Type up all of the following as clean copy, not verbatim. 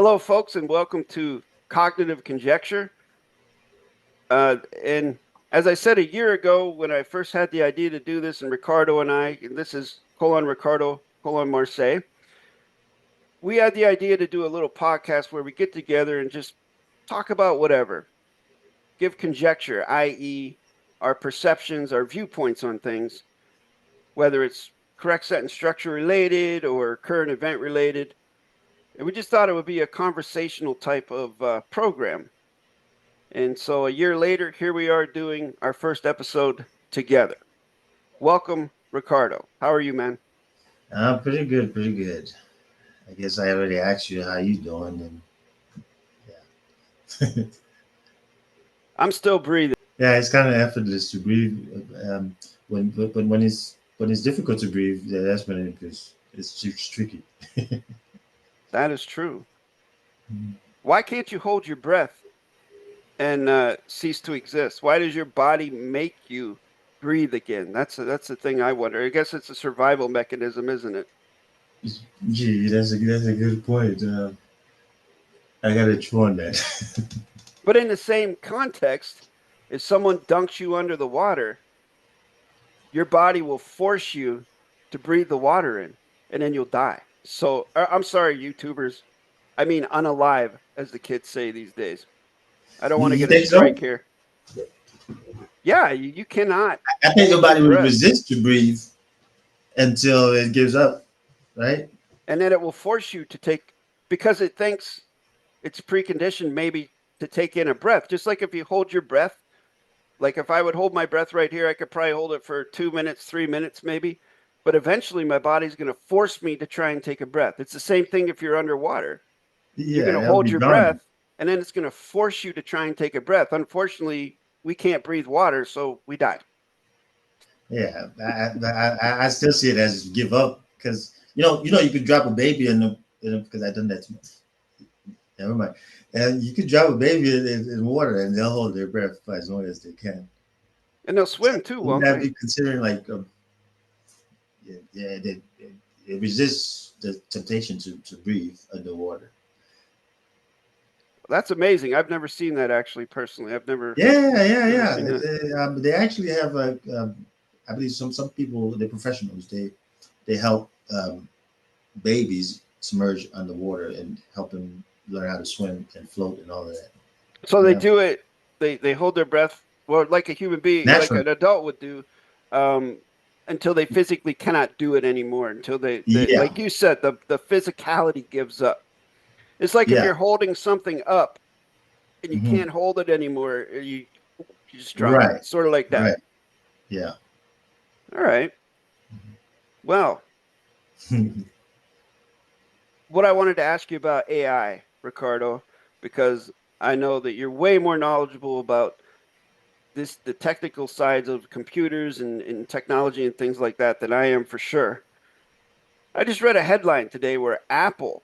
Hello, folks, and welcome to Cognitive Conjecture. And as I said a year ago, when I first had the idea to do this, and Ricardo and I, and this is Ricardo, Marseille, we had the idea to do a little podcast where we get together and just talk about whatever, give conjecture, i.e., our perceptions, our viewpoints on things, whether it's correct sentence structure related or current event related. And we just thought it would be a conversational type of program. And so a year later, here we are doing our first episode together. Welcome, Ricardo. How are you, man? Pretty good, pretty good. I guess I already asked you how you doing, and yeah. I'm still breathing. Yeah, it's kind of effortless to breathe. When it's difficult to breathe, yeah, that's when it's tricky. That is true. Why can't you hold your breath and cease to exist? Why does your body make you breathe again? That's the thing I wonder. I guess it's a survival mechanism, isn't it? Gee, that's a good point. I gotta chew on that. But in the same context, if someone dunks you under the water, your body will force you to breathe the water in, and then you'll die. So I'm sorry, YouTubers. I mean, unalive, as the kids say these days. I don't want to You get a think so? strike here. Yeah, you cannot I think your hold your body will breath, resist to breathe until it gives up, right? and then it will force you to take, because it thinks it's preconditioned maybe to take in a breath. Just like if you hold your breath, like if I would hold my breath right here, I could probably hold it for 2 minutes, 3 minutes maybe. But eventually my body's going to force me to try and take a breath. It's the same thing if you're underwater. You're going Yeah, to that'll hold be your drowning. breath, and then it's going to force you to try and take a breath. Unfortunately, we can't breathe water, so we die. Yeah, I still see it as give up because you could drop a baby because I done that too much. Never mind. And you could drop a baby in water and they'll hold their breath for as long as they can. And they'll swim too, Wouldn't won't that they? be considering like it resists the temptation to breathe underwater? That's amazing. I've never seen that actually personally. I've never Yeah, yeah, never yeah. seen that. They actually have like I believe some people, they're professionals. They help babies submerge underwater and help them learn how to swim and float and all of that. So they Yeah, do it. They hold their breath, well, like a human being, like natural. an adult would do, um, until they physically cannot do it anymore. Until they Yeah, like you said, the physicality gives up. It's like if yeah. you're holding something up and you Hmm. can't hold it anymore, you just drop it. Right, Sort of like that. right. Yeah. All right. Well, what I wanted to ask you about AI, Ricardo, because I know that you're way more knowledgeable about the technical sides of computers and technology and things like that than I am for sure. I just read a headline today where Apple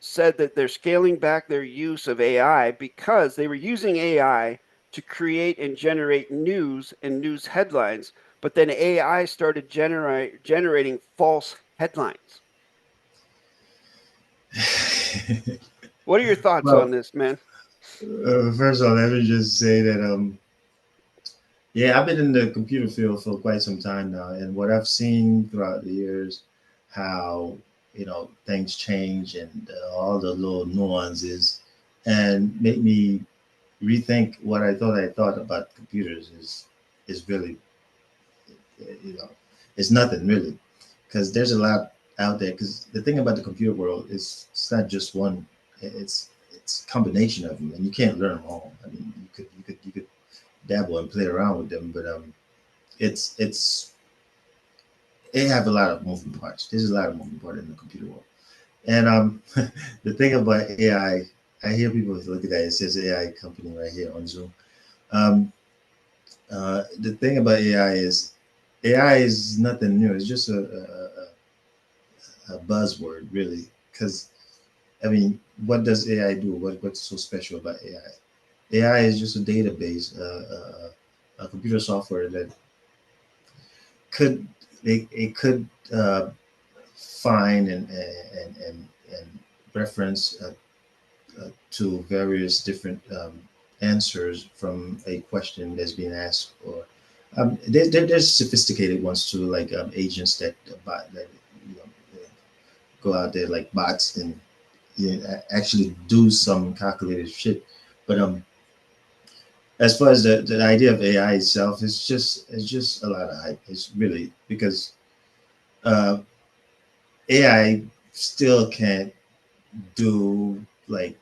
said that they're scaling back their use of AI because they were using AI to create and generate news and news headlines, but then AI started generating false headlines. What are your thoughts Well, on this, man? first of all, let me just say that yeah, I've been in the computer field for quite some time now, and what I've seen throughout the years, how things change and all the little nuances, and make me rethink what I thought about computers is really, you know, it's nothing really, because there's a lot out there. Because the thing about the computer world is it's not just one; it's a combination of them, and you can't learn them all. I mean, you could dabble and play around with them, but it's they have a lot of moving parts. There's a lot of moving part in the computer world, and the thing about I hear people look at that. It says AI company right here on Zoom. Um, the thing about AI is nothing new. It's just a buzzword, really. Because I mean, what does AI do? What's so special about AI? AI is just a database, a computer software that could it could find and reference to various different answers from a question that's being asked, or there's sophisticated ones too, like agents that you know, go out there like bots and actually do some calculated shit. But as far as the idea of AI itself, it's just a lot of hype. It's really because uh, AI still can't do like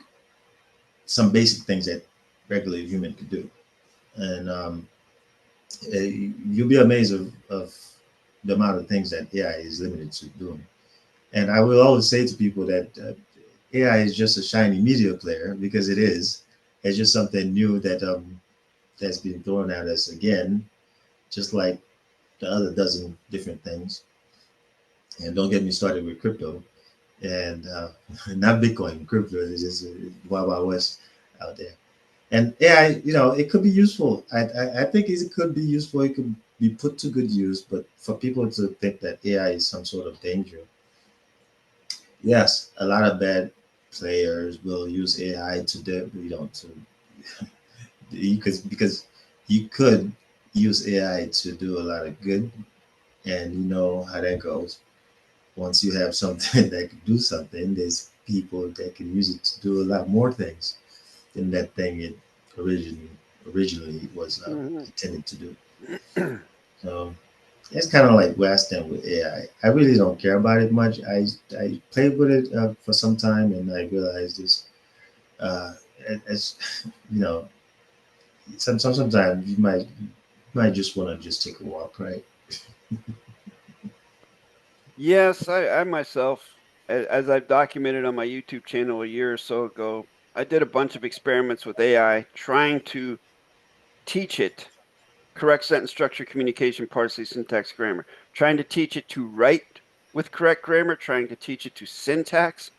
some basic things that regular human could do, and you'll be amazed of the amount of things that AI is limited to doing. And I will always say to people that AI is just a shiny media player because it is. It's just something new that that's been thrown at us again, just like the other dozen different things. And don't get me started with crypto and not Bitcoin, crypto is just wild, wild west out there. And AI, it could be useful. I think it could be useful. It could be put to good use. But for people to think that AI is some sort of danger, yes, a lot of bad players will use AI to do, to you could because you could use AI to do a lot of good, and you know how that goes. Once you have something that can do something, there's people that can use it to do a lot more things than that thing it originally was intended to do. So it's kind of like where I stand with AI. I really don't care about it much. I played with it for some time, and I realized this. Uh, as you know, sometimes you might just want to just take a walk, right? Yes, I myself, as I've documented on my YouTube channel a year or so ago, I did a bunch of experiments with AI trying to teach it correct sentence structure, communication, parsing, syntax, grammar, trying to teach it to write with correct grammar, trying to teach it to syntax.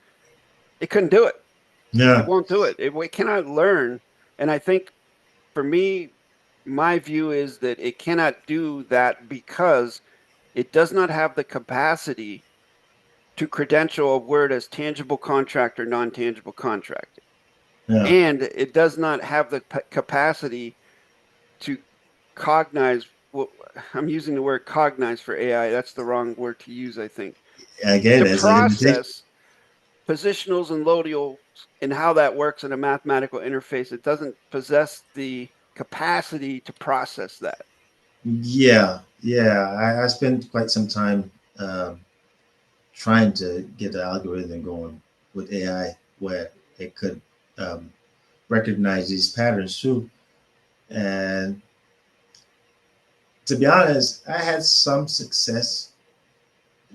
It couldn't do it. It Yeah, won't do it. It cannot learn. And I think for me, my view is that it cannot do that because it does not have the capacity to credential a word as tangible contract or non-tangible contract. yeah, And it does not have the capacity to cognize. Well, I'm using the word cognize for AI. That's the wrong word to use, I think. again, To there's a limitation. process positionals and lodials and how that works in a mathematical interface. It doesn't possess the capacity to process that. Yeah, yeah. I spent quite some time um, trying to get the algorithm going with AI where it could um, recognize these patterns too. And to be honest, I had some success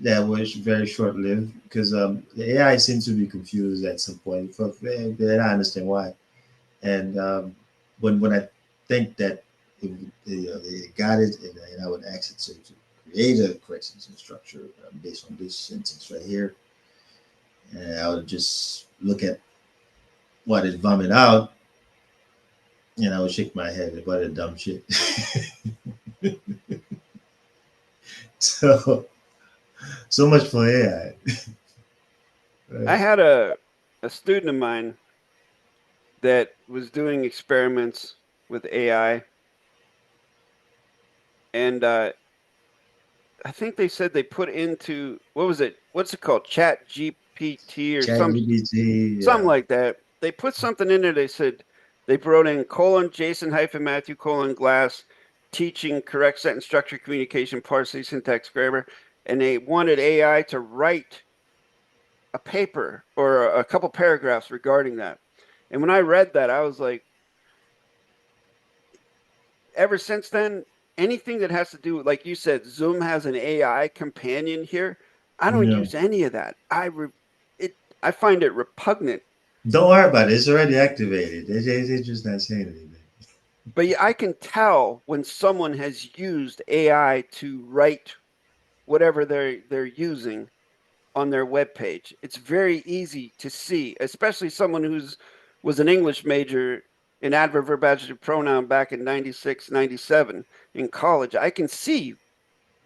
that was very short lived because the AI seemed to be confused at some point. And I understand why. And when I think that they got it, and I would ask it to create a correct sentence structure based on this sentence right here, and I would just look at what it vomited out, and I would shake my head at what a dumb shit. so so much for AI. I Right? had a student of mine that was doing experiments with AI, and I think they said they put into what was it? What's it called? Chat GPT or Chat GPT, something like that. They put something in there. They said they wrote in colon Jason hyphen Matthew colon Glass teaching correct sentence structure, communication, parsing, syntax, grammar, and they wanted AI to write a paper or a couple paragraphs regarding that. And when I read that, I was like, ever since then, anything that has to do, like you said, Zoom has an AI companion here. I don't yeah. use any of that. I find it repugnant. Don't worry about it. It's already activated. They're just not saying anything. But I can tell when someone has used AI to write whatever they're using on their web page. It's very easy to see, especially someone who's was an English major in adverb verb adjective pronoun back in 96, 97 in college. I can see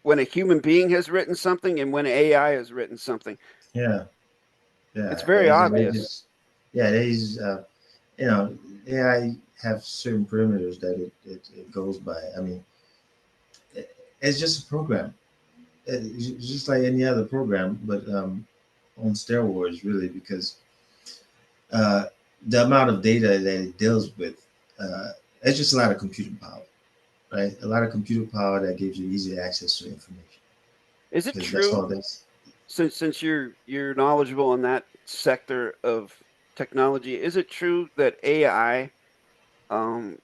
when a human being has written something and when AI has written something. Yeah. It's Yeah, very they obvious. just, yeah, they use, you know, AI have certain parameters that it goes by. I mean, it's just a program. It's just like any other program, but on steroids, really, because uh, the amount of data that it deals with, uh, it's just a lot of computing power, right? A lot of computer power that gives you easy access to information, Is it because that's true, all that's. since you're knowledgeable in that sector of technology, is it true that AI, um,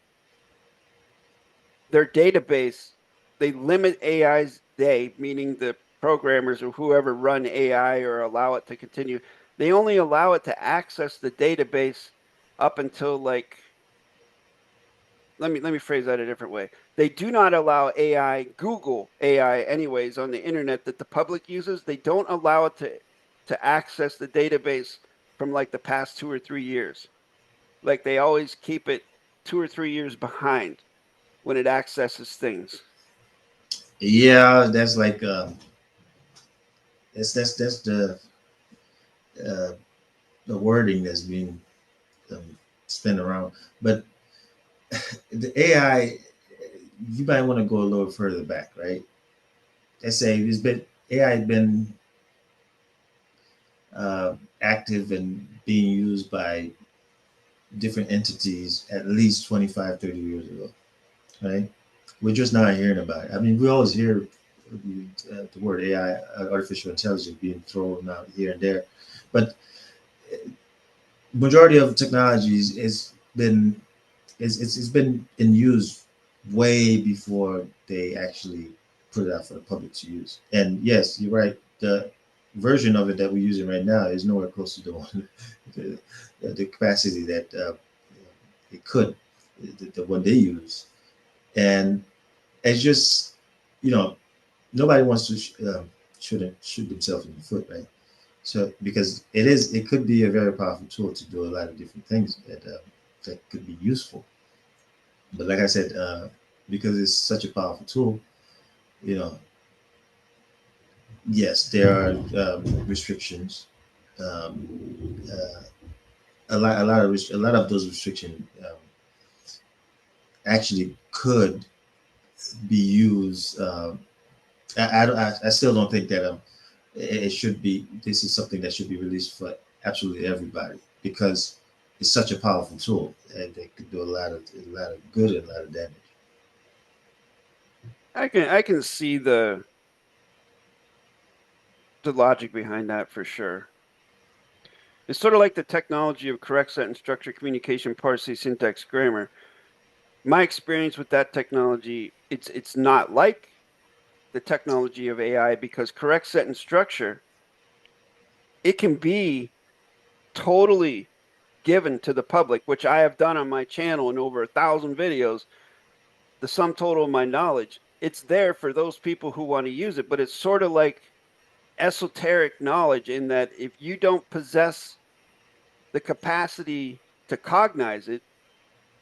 their database, they limit AI's day, meaning the programmers or whoever run AI or allow it to continue, they only allow it to access the database up until like, let me phrase that a different way. They do not allow AI, Google AI anyways, on the internet that the public uses. They don't allow it to access the database from like the past 2 or 3 years. Like they always keep it 2 or 3 years behind when it accesses things. Yeah, that's like that's uh, the wording that's being spin around. But the AI, you might want to go a little further back, right? Let's say it's been AI has been active and being used by different entities at least 25, 30 years ago, right? We're just not hearing about it. I mean, we always hear the word AI, artificial intelligence, being thrown out here and there, but majority of technologies is been it's been in use way before they actually put it out for the public to use. And yes, you're right. The version of it that we're using right now is nowhere close to the one, the capacity that it could, the one they use. And it's just, you know, nobody wants to shoot themselves in the foot, right? So because it could be a very powerful tool to do a lot of different things that could be useful. But like I said, because it's such a powerful tool, you know, yes, there are restrictions. A lot of those restrictions actually could be used. I still don't think that it should be. This is something that should be released for absolutely everybody because it's such a powerful tool and it could do a lot of good and a lot of damage. I can see the logic behind that for sure. It's sort of like the technology of correct sentence structure, communication, parsing, syntax, grammar. My experience with that technology, it's not like the technology of AI because correct sentence structure, it can be totally given to the public, which I have done on my channel in over 1,000 videos, the sum total of my knowledge. It's there for those people who want to use it, but it's sort of like esoteric knowledge in that if you don't possess the capacity to cognize it,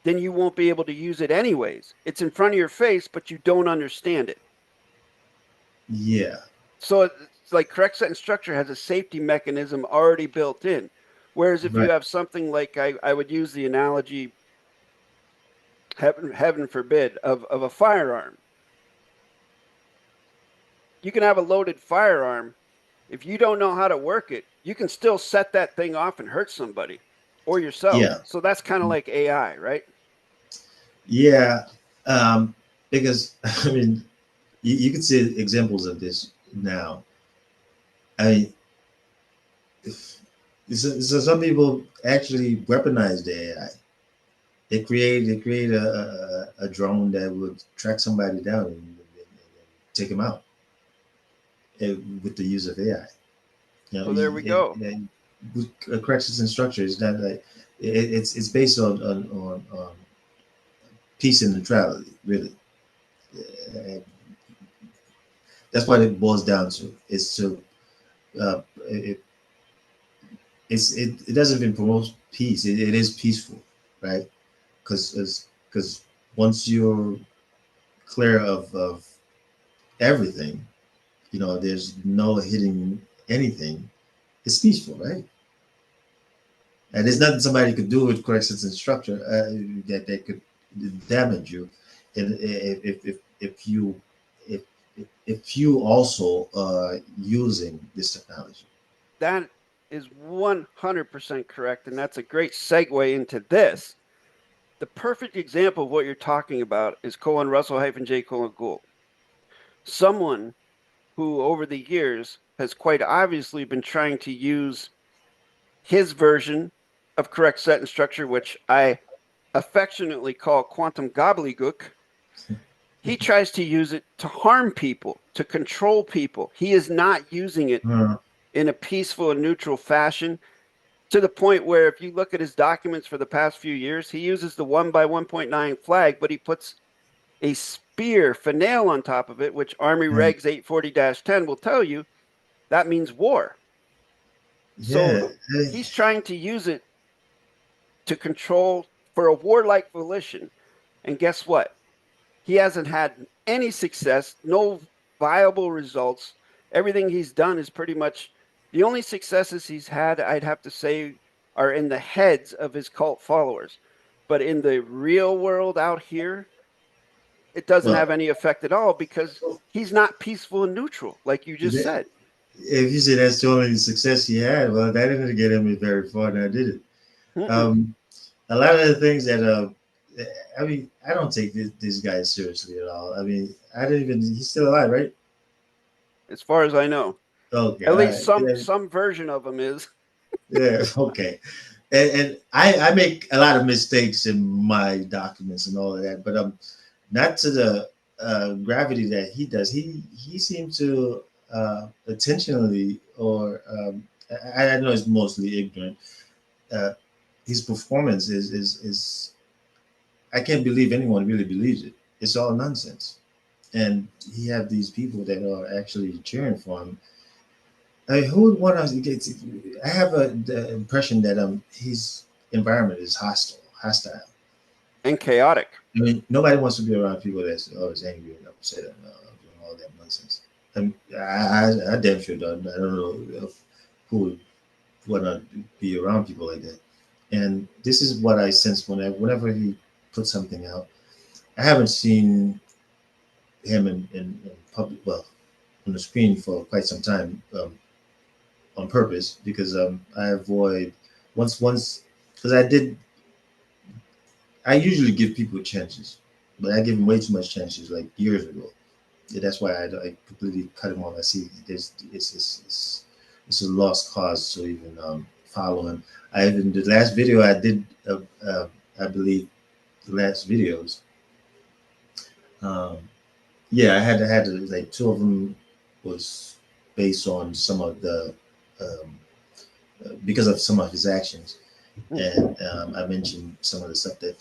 then you won't be able to use it anyways. It's in front of your face, but you don't understand it. Yeah, So it's like correct sentence structure has a safety mechanism already built in. Whereas if you right. have something like I would use the analogy, heaven forbid, of a firearm. You can have a loaded firearm. If you don't know how to work it, you can still set that thing off and hurt somebody or yourself. Yeah, So that's kind of like AI, right? yeah. Um, because I mean, you can see examples of this now. I mean, so some people actually weaponize the AI. They create a drone that would track somebody down and take them out with the use of AI. You know, So there we go. with corrections and structure is not like it's based on peace and neutrality, really. And that's what it boils down to. It's to it, it doesn't even promote peace. It is peaceful, right? Because once you're clear of everything, you know, there's no hitting anything. It's peaceful, right? And there's nothing somebody could do with correct sense and structure that could damage you, and if if you also are using this technology. That is 100% correct. And that's a great segue into this. The perfect example of what you're talking about is :Russell-J: Gould. Someone who over the years has quite obviously been trying to use his version of correct sentence structure, which I affectionately call quantum gobbledygook. He tries to use it to harm people, to control people. He is not using it in a peaceful and neutral fashion, to the point where if you look at his documents for the past few years, he uses the 1 by 1.9 flag, but he puts a spear finial on top of it, which Army Regs 840-10 will tell you that means war. So Yeah. he's trying to use it to control for a warlike volition. And guess what? He hasn't had any success, no viable results. Everything he's done is pretty much the only successes he's had, I'd have to say, are in the heads of his cult followers. But in the real world out here, it doesn't Well, have any effect at all because he's not peaceful and neutral, like you just said. if you say that's the only success he had, well, that didn't get him very far. Now, did it? Mm-mm. A lot of the things that I mean, I don't take this guy seriously at all. I mean, I didn't even. He's still alive, right? As far as I know, Okay, at all least right. some version of him is. Yeah, okay. And I make a lot of mistakes in my documents and all of that, but not to the gravity that he does. He seems to intentionally, or I know it's mostly ignorant. Uh, his performance is I can't believe anyone really believes it. It's all nonsense, and he have these people that are actually cheering for him. I mean, who would want to get? I have the impression that his environment is hostile. And chaotic. I mean, nobody wants to be around people that's always angry and upset and doing all that nonsense. And I damn sure don't. I don't know who would want to be around people like that. And this is what I sense whenever he puts something out. I haven't seen him in public, well, on the screen for quite some time, on purpose, because I avoid once because I usually give people chances, but I give them way too much chances like years ago. Yeah, that's why I completely cut him off. I see it's a lost cause to even follow him. I even the last video I did, I believe the last videos. Um, yeah, I had like two of them was based on some of the um, because of some of his actions, and I mentioned some of the stuff that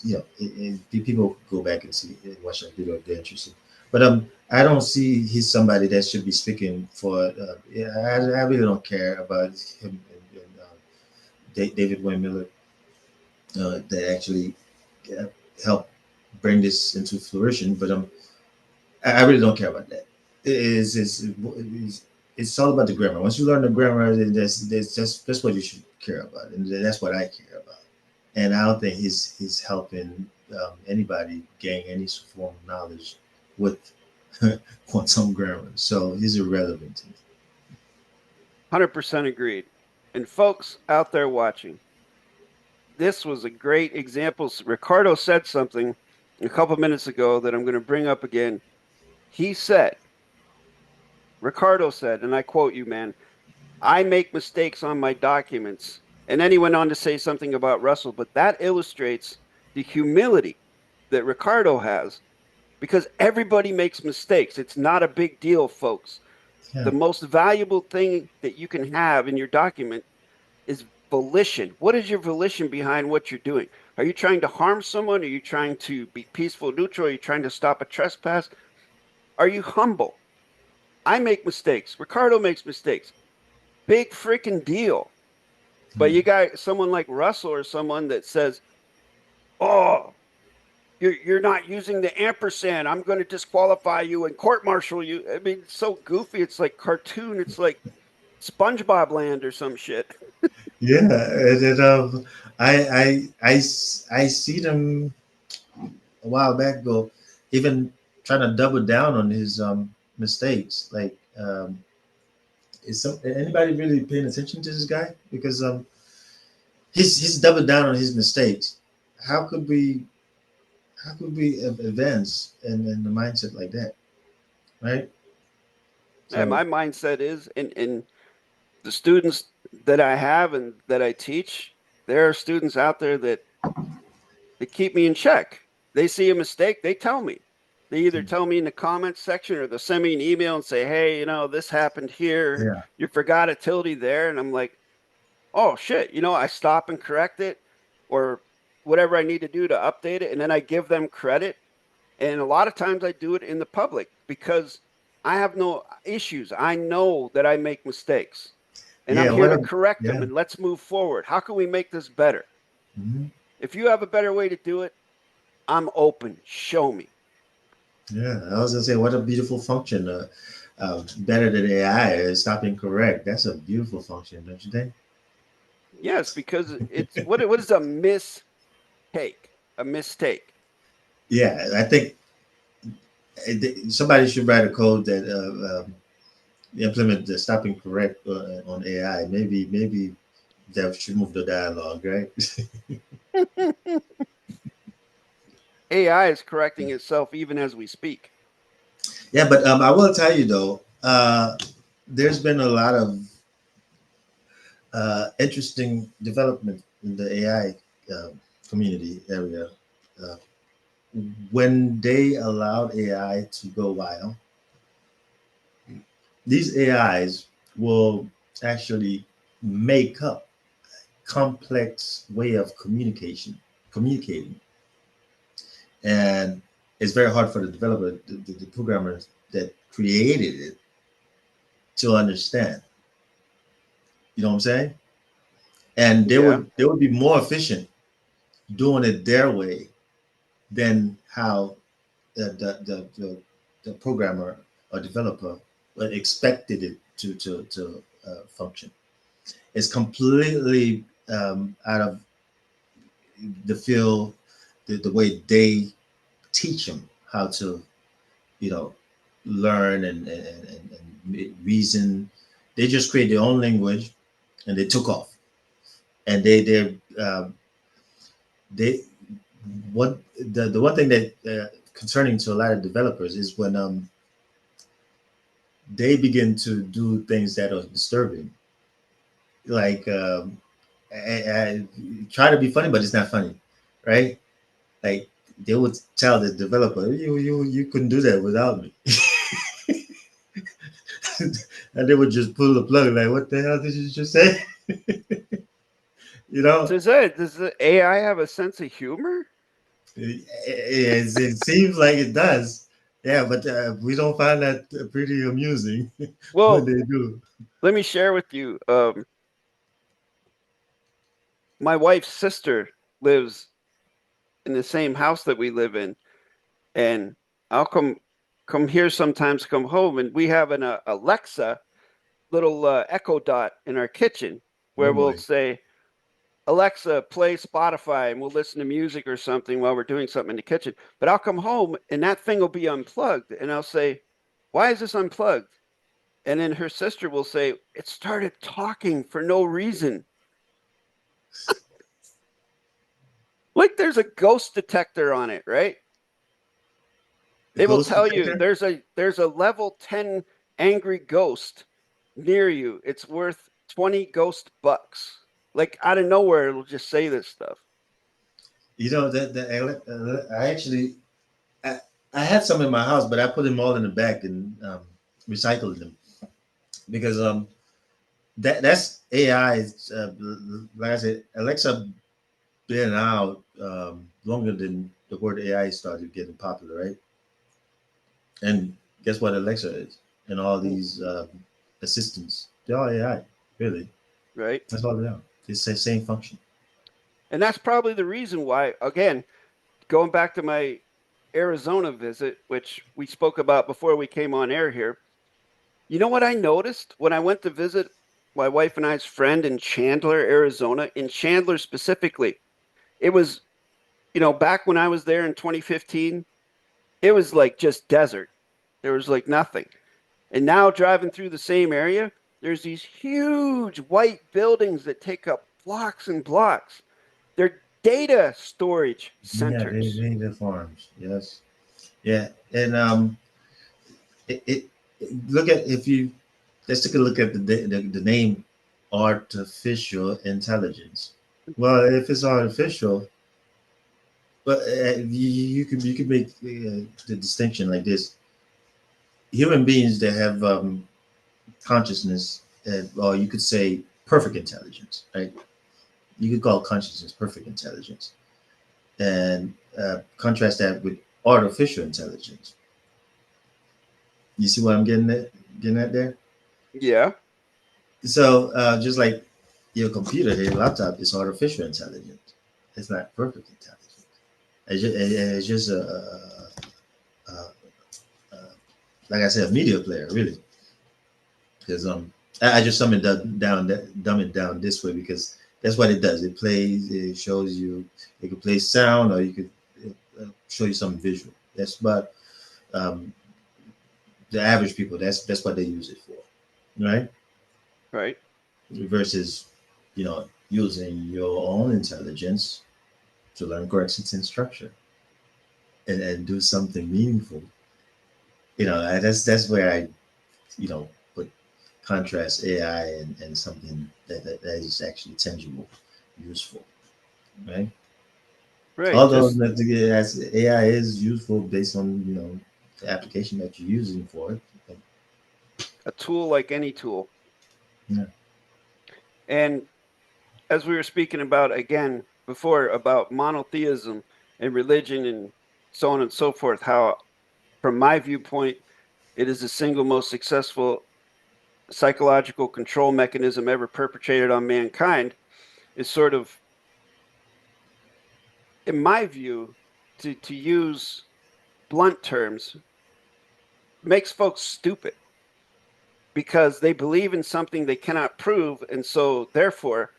people go back and see watch that video if they're interested. But I don't see he's somebody that should be speaking for. I really don't care about him and David-WYNN Miller that actually uh, helped bring this into fruition. But I really don't care about that. It's all about the grammar. Once you learn the grammar, then that's what you should care about, and that's what I care about. And I don't think he's helping anybody gain any form of knowledge with quantum grammar. So he's irrelevant to me. 100% agreed. And folks out there watching, this was a great example. Ricardo said something a couple minutes ago that I'm going to bring up again. He said, Ricardo said, and I quote you, man, I make mistakes on my documents. And then he went on to say something about Russell, but that illustrates the humility that Ricardo has because everybody makes mistakes. It's not a big deal, folks. Yeah. The most valuable thing that you can have in your document is volition. What is your volition behind what you're doing? Are you trying to harm someone? Are you trying to be peaceful, neutral? Are you trying to stop a trespass? Are you humble? I make mistakes. Ricardo makes mistakes. Big freaking deal. But you got someone like Russell or someone that says, "Oh, you're not using the ampersand. I'm going to disqualify you and court martial you." I mean, it's so goofy. It's like cartoon. It's like SpongeBob Land or some shit. Yeah, and then, I see them a while back ago, even trying to double down on his mistakes. Like, anybody really paying attention to this guy? Because he's doubled down on his mistakes. How could we advance in the mindset like that, right? And So my mindset is in the students that I have and that I teach, there are students out there that keep me in check. They see a mistake, they tell me. They either tell me in the comments section or they'll send me an email and say, hey, this happened here. yeah, You forgot a tilde there. And I'm like, oh shit, I stop and correct it or whatever I need to do to update it. And then I give them credit. And a lot of times I do it in the public because I have no issues. I know that I make mistakes and I'm yeah. here What to a correct them yeah. and let's move forward. How can we make this better? Mhm. If you have a better way to do it, I'm open. Show me. Yeah, I was gonna say, what a beautiful function. Better than AI is stop and correct. That's a beautiful function, don't you think? Yes, because it's what is a mistake? A mistake. Yeah, I think somebody should write a code that implement the stop and correct on AI. Maybe that should move the dialogue, right? AI is correcting itself even as we speak. Yeah, but I will tell you though, there's been a lot of interesting development in the AI community area. Uh, when they allowed AI to go wild, these AIs will actually make up complex way of communicating, and it's very hard for the developer, the programmers that created it, to understand. You know what I'm saying? And Yeah. they would be more efficient doing it their way than how the programmer or developer expected it to function. It's completely out of the feel, the way they teach them how to, you know, learn and reason. They just create their own language and they took off. And they what the one thing that concerning to a lot of developers is when they begin to do things that are disturbing, like try to be funny, but it's not funny, right? Like they would tell the developer, you couldn't do that without me. And they would just pull the plug, like, what the hell did you just say? You know, Does the AI have a sense of humor? it seems like it does. Yeah, but we don't find that pretty amusing when Well, they do. let me share with you. My wife's sister lives in the same house that we live in, and I'll come here sometimes, come home, and we have an Alexa little Echo Dot in our kitchen Oh where we'll boy. say, Alexa, play Spotify, and we'll listen to music or something while we're doing something in the kitchen. But I'll come home and that thing will be unplugged, and I'll say, why is this unplugged? And then her sister will say, it started talking for no reason. Like there's a ghost detector on it, right? The They will ghost tell you detector? there's a level 10 angry ghost near you. It's worth 20 ghost bucks. Like out of nowhere, it'll just say this stuff. You know that I actually I, I had some in my house, but I put them all in the back and recycled them because that's AI. Like I said, Alexa been out longer than the word AI started getting popular, right? And guess what Alexa is? And all these assistants, they're all AI, really. Right? That's all they are. It's the same function. And that's probably the reason why, again, going back to my Arizona visit, which we spoke about before we came on air here, you know what I noticed when I went to visit my wife and I's friend in Chandler, Arizona, in Chandler specifically. It was, back when I was there in 2015, it was like just desert. There was like nothing. And now driving through the same area, there's these huge white buildings that take up blocks and blocks. They're data storage Yeah, centers. the farms. Yes. Yeah. And it, it look at if you let's take a look at the name artificial intelligence. Well, if it's artificial, but you could make the distinction like this: human beings that have consciousness, or you could say perfect intelligence, right? You could call consciousness perfect intelligence, and contrast that with artificial intelligence. You see what I'm getting at there? Yeah, So just like your computer, your laptop is artificial intelligence. It's not perfect intelligence. It's just a, a like I said, a media player, really. Because I just dumb it down this way because that's what it does. It plays, it shows you. It could play sound, or you could show you some visual. That's but um, the average people. That's what they use it for, right? right. Versus, using your own intelligence to learn correct sentence structure and do something meaningful. That's where I, put contrast AI and something that is actually tangible, useful, right? Right. Although Just as AI is useful based on the application that you're using for it. But, a tool like any tool. yeah. And as we were speaking about again before about monotheism and religion and so on and so forth, how, from my viewpoint, it is the single most successful psychological control mechanism ever perpetrated on mankind, is sort of, in my view, to use blunt terms, makes folks stupid because they believe in something they cannot prove. And so, therefore,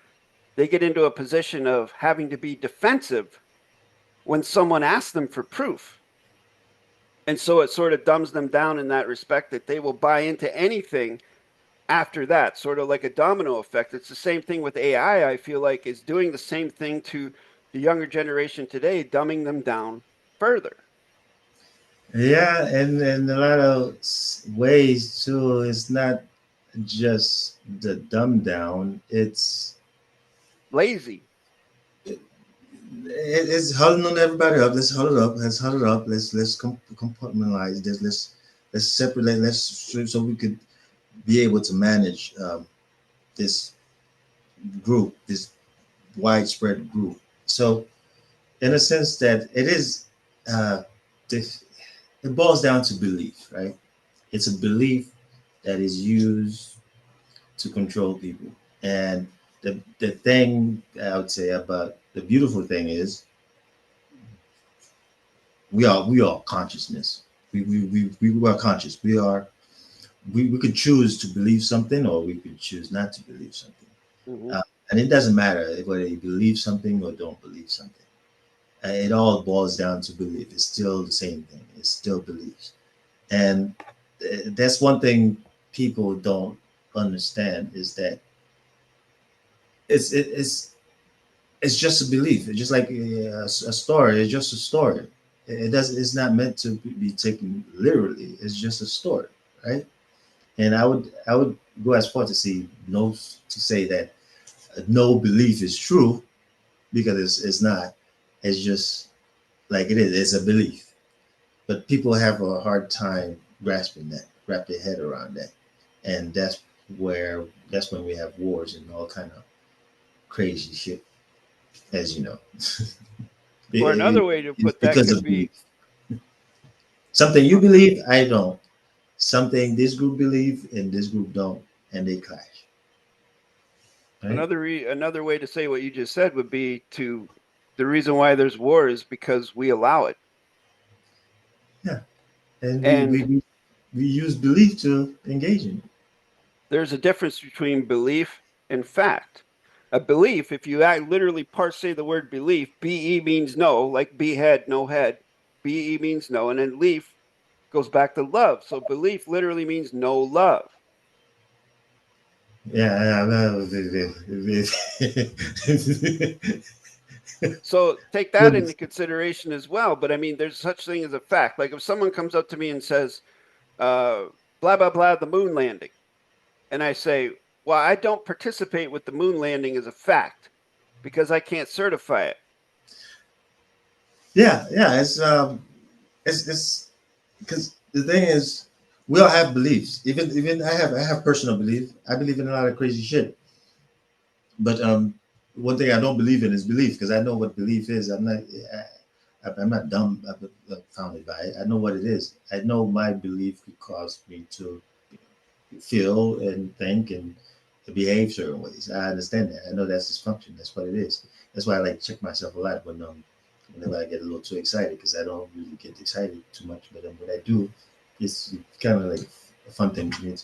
they get into a position of having to be defensive when someone asks them for proof. And so it sort of dumbs them down in that respect that they will buy into anything after that, sort of like a domino effect. It's the same thing with AI, I feel like, is doing the same thing to the younger generation today, dumbing them down further. Yeah, and in a lot of ways too, it's not just the dumb down. Lazy. It's huddling on everybody up. Let's huddle up. Let's huddle up. Let's compartmentalize this. Let's separate. So we could be able to manage this group, this widespread group. So in a sense that it is, uh, it boils down to belief, right? It's a belief that is used to control people. And the thing I would say about the beautiful thing is we are consciousness. We are conscious. We could choose to believe something or we could choose not to believe something. Mm-hmm. And it doesn't matter whether you believe something or don't believe something. It all boils down to belief. It's still the same thing. It's still beliefs. And that's one thing people don't understand is that it's just a belief. It's just like a story. It's just a story. It does. It's not meant to be taken literally. It's just a story, right? And I would go as far to say that no belief is true because it's not. It's just like it is. It's a belief, but people have a hard time grasping that, wrap their head around that, and that's when we have wars and all kind of crazy shit, as you know. Or another way to It's put that because could of be, belief. Something you believe, I don't. Something this group believe and this group don't, and they clash. Right? another way to say what you just said would be to, the reason why there's war is because we allow it. Yeah. And we, we And we we use belief to engage in it. There's a difference between belief and fact. A belief, if you literally parse the word belief, be means no, like be head, no head. Be means no, and then leaf goes back to love. So belief literally means no love. Yeah, So take that into consideration as well. But I mean, there's such thing as a fact. Like if someone comes up to me and says, blah, blah, blah, the moon landing. And I say, well, I don't participate with the moon landing as a fact because I can't certify it. yeah, yeah. It's because the thing is, we all have beliefs. Even I have personal belief. I believe in a lot of crazy shit. But one thing I don't believe in is belief because I know what belief is. I'm not dumb. I'm founded by it. I know what it is. I know my belief could cause me to feel and think and behave certain ways. I understand that. I know that's its function. That's what it is. That's why I like to check myself a lot whenever I get a little too excited because I don't really get excited too much. But when I do, it's kind of like a fun thing to me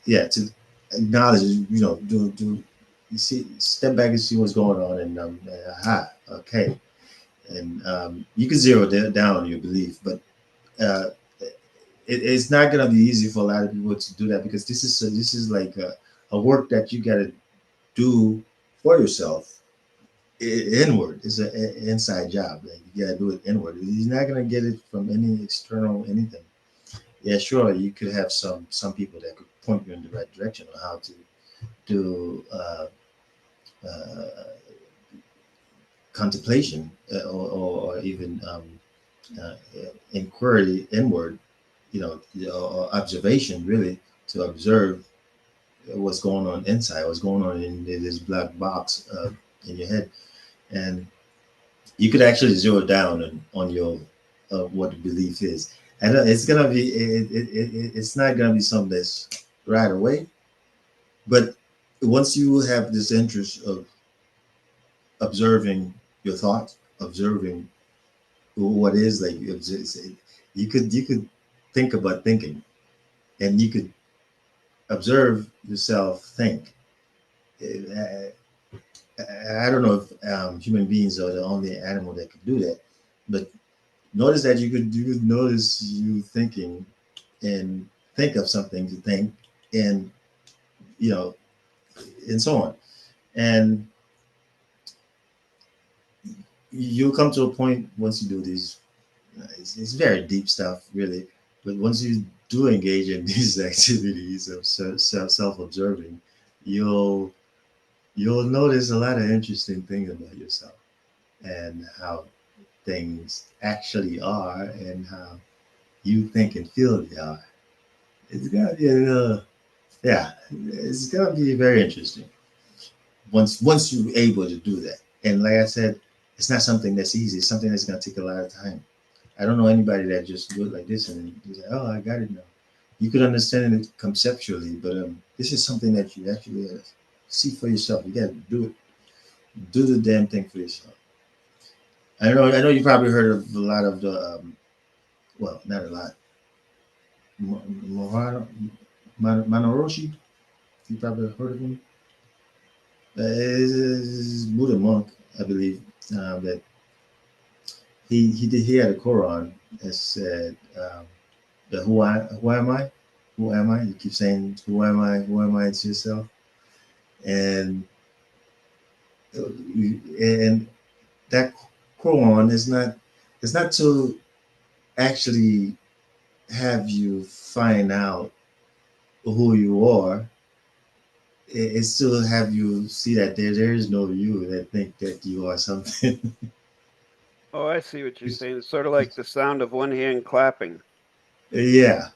Yeah. to acknowledge, do you see, step back and see what's going on, and okay, and you can zero down on your belief, but it's not going to be easy for a lot of people to do that because this is like a work that you got to do for yourself inward. It's an inside job. Like you got to do it inward. You're not going to get it from any external anything. Yeah, sure, you could have some people that could point you in the right direction on how to do uh, contemplation or even uh, inquiry inward, or observation, really, to observe what's going on inside, what's going on in this black box in your head. And you could actually zero down on your what the belief is. And it's gonna be it's not gonna be something that's right away, but once you have this interest of observing your thoughts, observing what is like, you could think about thinking, and you could observe yourself think. Uh, I don't know if human beings are the only animal that could do that, but notice that you could notice you thinking and think of something to think, and you know and so on, and you'll come to a point once you do these. It's very deep stuff, really, but once you do engage in these activities of self-observing, you'll you'll notice a lot of interesting things about yourself and how things actually are and how you think and feel they are. It's gonna be yeah, it's gonna be very interesting once you're able to do that. And like I said, it's not something that's easy. It's something that's gonna take a lot of time. I don't know anybody that just do it like this and you say, "Oh, I got it now." You could understand it conceptually, but this is something that you actually see for yourself. You got to do it. Do the damn thing for yourself. I know. You probably heard of a lot of the, well, not a lot. Mohara Manoroshi. You probably heard of him. He's a Buddha monk, I believe. That he had a Quran that said, the who am I? Who am I? You keep saying who am I? Who am I to yourself? And and that Quran is not, it's not to actually have you find out who you are. It's to have you see that there is no you that think that you are something. Oh, I see what you're saying. It's sort of like the sound of one hand clapping. Yeah,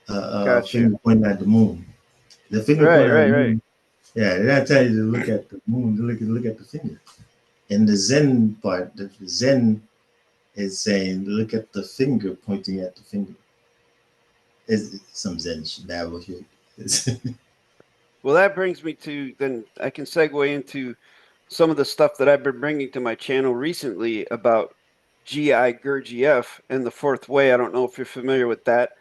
Gotcha. finger pointing at the moon. The finger Right, pointing at right, the right. moon. Yeah, they not tell you to look at the moon. To look at the finger. And the Zen part, the Zen is saying look at the finger pointing at the finger. It's some Zen babble shit. Well, that brings me to then I can segue into some of the stuff that I've been bringing to my channel recently about GI Gurdjieff and the fourth way. I don't know if you're familiar with that.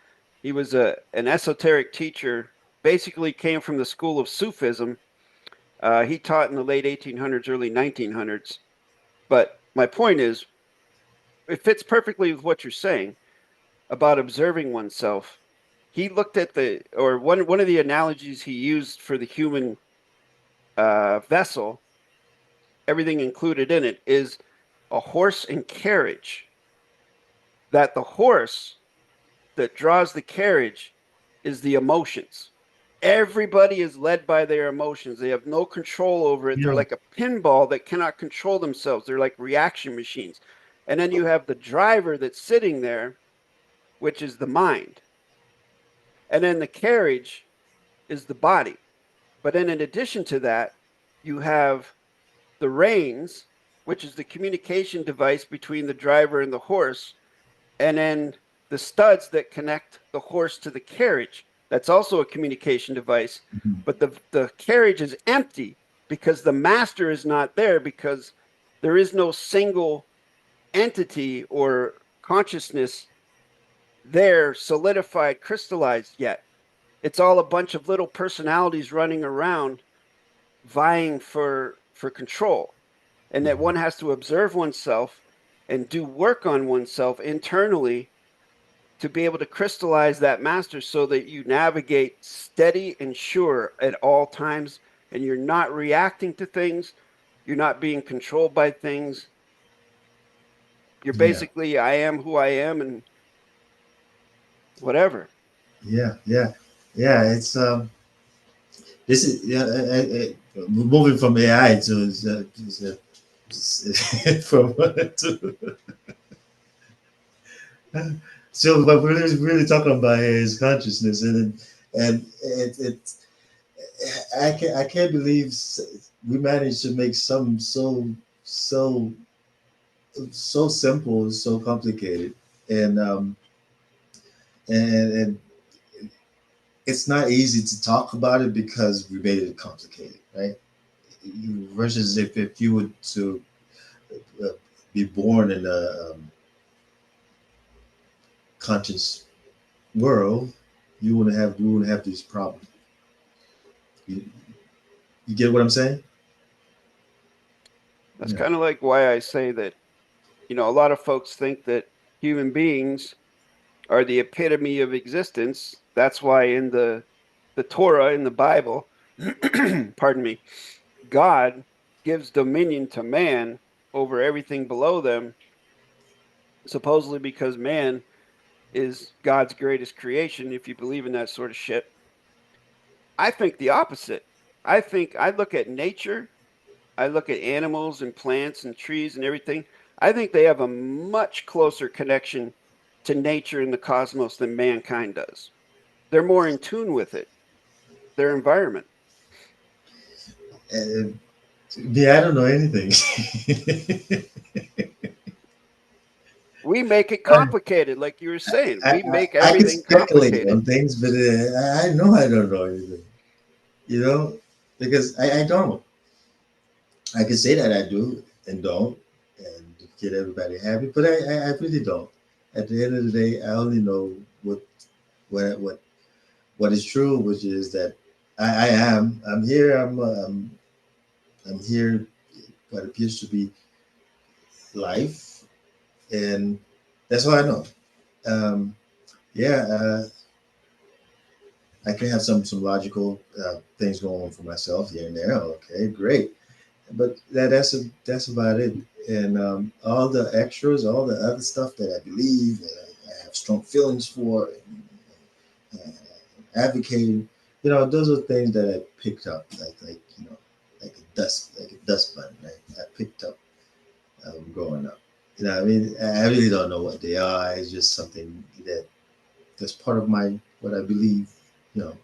He was an esoteric teacher, basically came from the school of Sufism. He taught in the late 1800s, early 1900s. But my point is, it fits perfectly with what you're saying about observing oneself. He looked at one of the analogies he used for the human vessel, everything included in it, is a horse and carriage. That the horse that draws the carriage is the emotions. Everybody is led by their emotions. They have no control over it. They're Yeah. like a pinball that cannot control themselves. They're like reaction machines. And then you have the driver that's sitting there, which is the mind. And then the carriage is the body. But then in addition to that, you have the reins, which is the communication device between the driver and the horse, and then the studs that connect the horse to the carriage. That's also a communication device. Mhm. But the carriage is empty because the master is not there, because there is no single entity or consciousness there solidified, crystallized yet. It's all a bunch of little personalities running around vying for control, and that one has to observe oneself and do work on oneself internally to be able to crystallize that master so that you navigate steady and sure at all times, and you're not reacting to things, you're not being controlled by things. You're Yeah. basically, I am who I am, and whatever. Yeah. Yeah. Yeah. It's this is yeah. Moving from AI to from to so what we're really talking about here is consciousness, and I can't believe we managed to make something so so simple, so complicated, and and it's not easy to talk about it because we made it complicated, right? Versus if you were to uh, be born in a conscious world, you wouldn't have these problems. You, you get what I'm saying? That's Yeah. kind of like why I say that, a lot of folks think that human beings are the epitome of existence. That's why in the Torah, in the Bible, pardon me, God gives dominion to man over everything below them, supposedly because man is God's greatest creation, if you believe in that sort of shit. I think the opposite. I look at nature, I look at animals and plants and trees and everything. I think they have a much closer connection to nature and the cosmos than mankind does. They're more in tune with it, their environment. And, yeah, I don't know anything. We make it complicated, like you were saying. We make I can everything speculate complicated. on things, but I know I don't know anything. You know, because I don't. I can say that I do and don't, and get everybody happy, but I really don't. At the end of the day, I only know what what what is true, which is that I'm here. I'm here. What appears to be life, and that's all I know. Um, yeah, I can have some logical things going on for myself here and there. Okay, great, but that's about it. And all the extras, all the other stuff that I believe, that I have strong feelings for, and advocating, those are things that I picked up, like like a dust bunny. Right? I picked up growing up. I mean, I really don't know what they are. It's just something that's part of my what I believe. You know,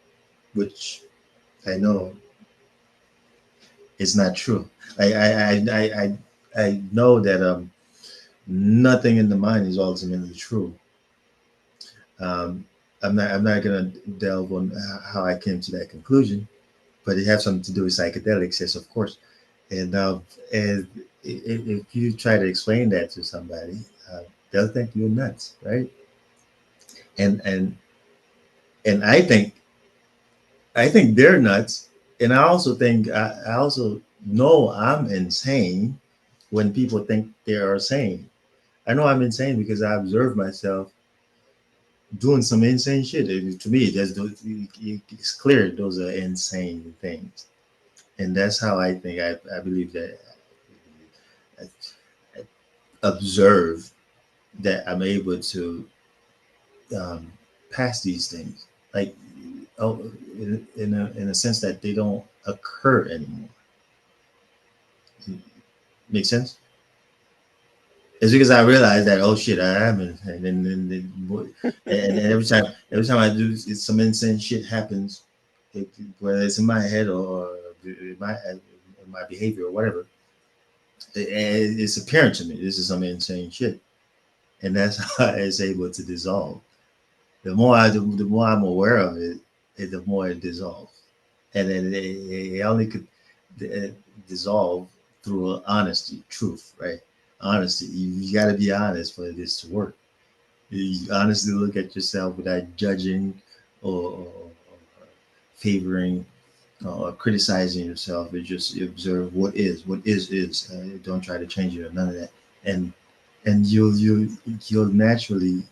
which I know is not true. I know that nothing in the mind is ultimately true. Um, I'm not gonna delve on how I came to that conclusion, but it has something to do with psychedelics, yes, of course. And if you try to explain that to somebody, they'll think you're nuts, right? And And I think they're nuts, and I also think I also know I'm insane when people think they are sane. I know I'm insane because I observe myself doing some insane shit. To me, it's clear those are insane things, and that's how I think. I believe that I observe that I'm able to um, pass these things, like oh, in a sense that they don't occur anymore. Make sense? It's because I realized that oh shit, I am, and every time I do, it's some insane shit happens, whether it's in my head or in my behavior or whatever. It's apparent to me this is some insane shit, and that's how it's able to dissolve. The more I'm aware of it, the more it dissolves, and then it only could uh, dissolve through honesty, truth, right? Honesty. You got to be honest for this to work. You honestly look at yourself without judging or favoring or criticizing yourself. You just observe what is. What is. Don't try to change it or none of that. And you'll naturally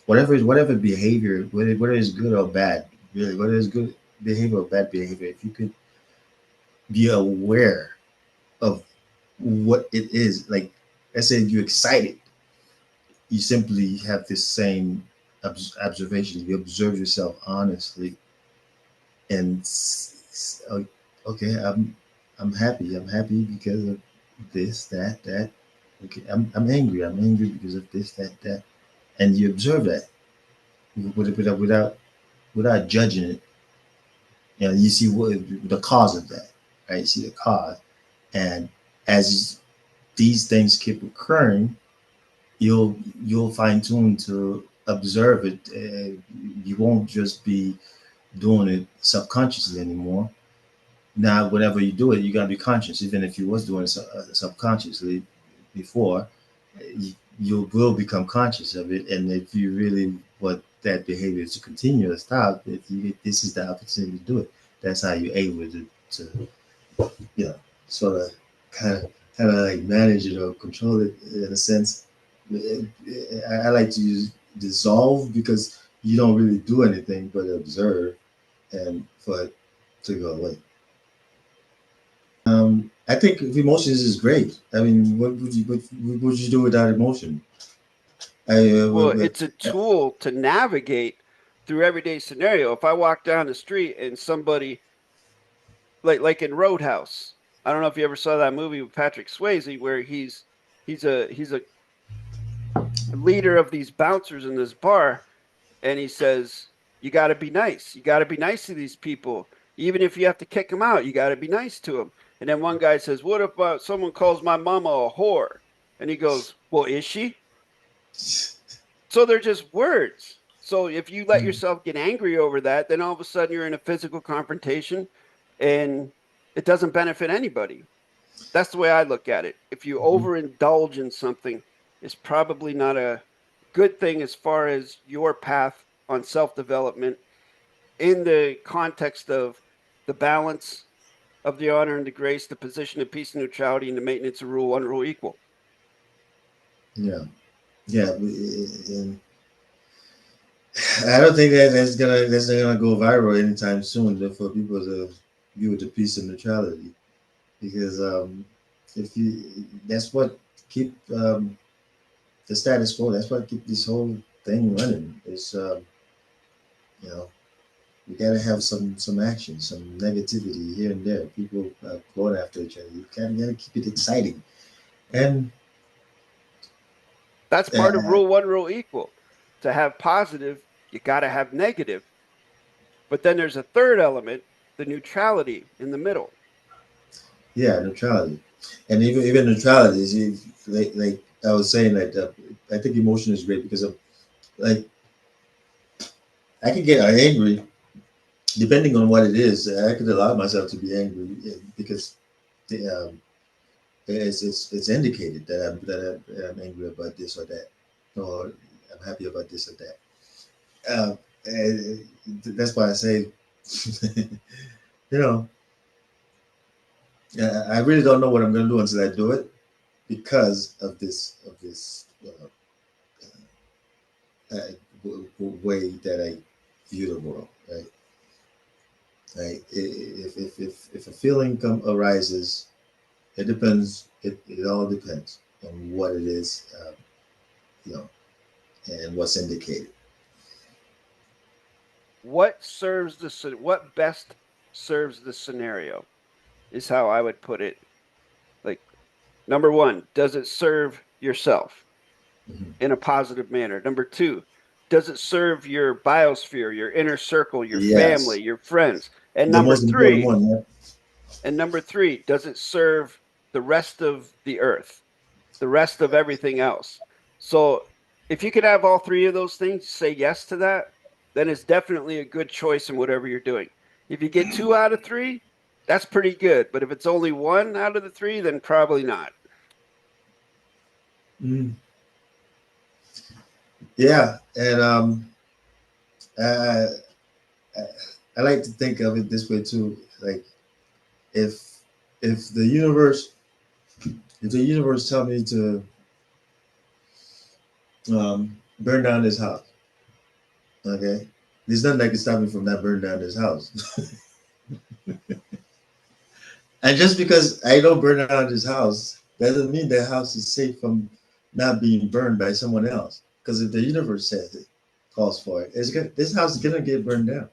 whatever behavior, whether it's good or bad, really, whether it's good behavior or bad behavior, if you could be aware of what it is, like let's say you're excited, you simply have this same observation. You observe yourself honestly, and okay, I'm happy. I'm happy because of this, that, that. Okay, I'm angry. I'm angry because of this, that, that. And you observe that without judging it. You know, you see what the cause of that, right? You see the cause, and as these things keep occurring, you'll fine tune to observe it. You won't just be doing it subconsciously anymore. Now, whenever you do it, you gotta be conscious. Even if you was doing it subconsciously before, you will become conscious of it. And if you really want that behavior to continue or stop, if you this is the opportunity to do it. That's how you're able to you know sort of kind of like manage it or control it in a sense. I like to use dissolve because you don't really do anything but observe and for it to go away. I think emotions is great. I mean, what would you do without emotion? Well, it's a tool to navigate through everyday scenario. If I walk down the street and somebody like in Roadhouse, I don't know if you ever saw that movie with Patrick Swayze where he's a leader of these bouncers in this bar, and he says, "You got to be nice. You got to be nice to these people, even if you have to kick them out. You got to be nice to them." And then one guy says, "What if someone calls my mama a whore?" And he goes, "Well, is she?" So they're just words. So if you let yourself get angry over that, then all of a sudden you're in a physical confrontation, and it doesn't benefit anybody. That's the way I look at it. If you Mhm. overindulge in something, it's probably not a good thing as far as your path on self development in the context of the balance of the honor and the grace, the position of peace and neutrality, and the maintenance of rule one, rule equal. Yeah, yeah. And I don't think that's not gonna go viral anytime soon for people to view the peace and neutrality because if you that's what keep the status quo. That's what keep this whole thing running. It's you know you gotta have some action, some negativity here and there. People going after each other. You gotta keep it exciting and. That's part of Uh, rule one, rule equal. To have positive, you got to have negative. But then there's a third element, the neutrality in the middle. Yeah, neutrality, and even neutrality is like I was saying that I think emotion is great because of like I can get angry depending on what it is. I could allow myself to be angry because um, it's indicated that I'm angry about this or that, or I'm happy about this or that. that's why I say, you know, I really don't know what I'm going to do until I do it because of this way that I view the world, right? Right. If a feeling arises, it depends. It all depends on what it is, you know, and what's indicated. What best serves the scenario is how I would put it. Like, number one, does it serve yourself in a positive manner? Number two, does it serve your biosphere, your inner circle, your family, Yes, your friends? And the most important one. Yeah. number three, does it serve the rest of the earth, the rest of everything else? So if you could have all three of those things, say yes to that, then it's definitely a good choice in whatever you're doing. If you get 2 out of 3, that's pretty good. But if it's only 1 out of the 3, then probably not. Mm. Yeah, and I, I like to think of it this way too. Like if if the universe tell me to burn down this house, okay, there's nothing that can stop me from not burning down this house. And just because I don't burn down this house, that doesn't mean that house is safe from not being burned by someone else. Because if the universe says it, calls for it, this house is gonna get burned down.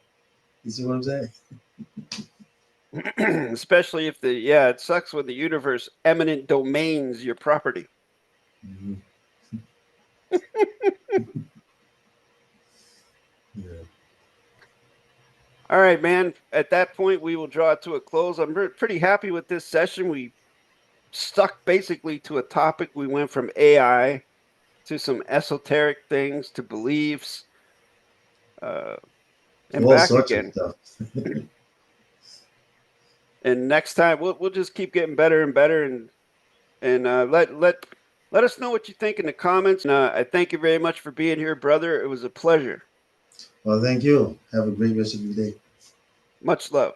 You see what I'm saying? Especially if it sucks when the universe eminent domains your property. Mm-hmm. Yeah. All right, man. At that point, we will draw it to a close. I'm pretty happy with this session. We stuck basically to a topic. We went from AI to some esoteric things to beliefs, and All back sorts of again. stuff. And next time we'll just keep getting better and better, and let us know what you think in the comments. And I thank you very much for being here, brother. It was a pleasure. Well, thank you. Have a great rest of your day. Much love.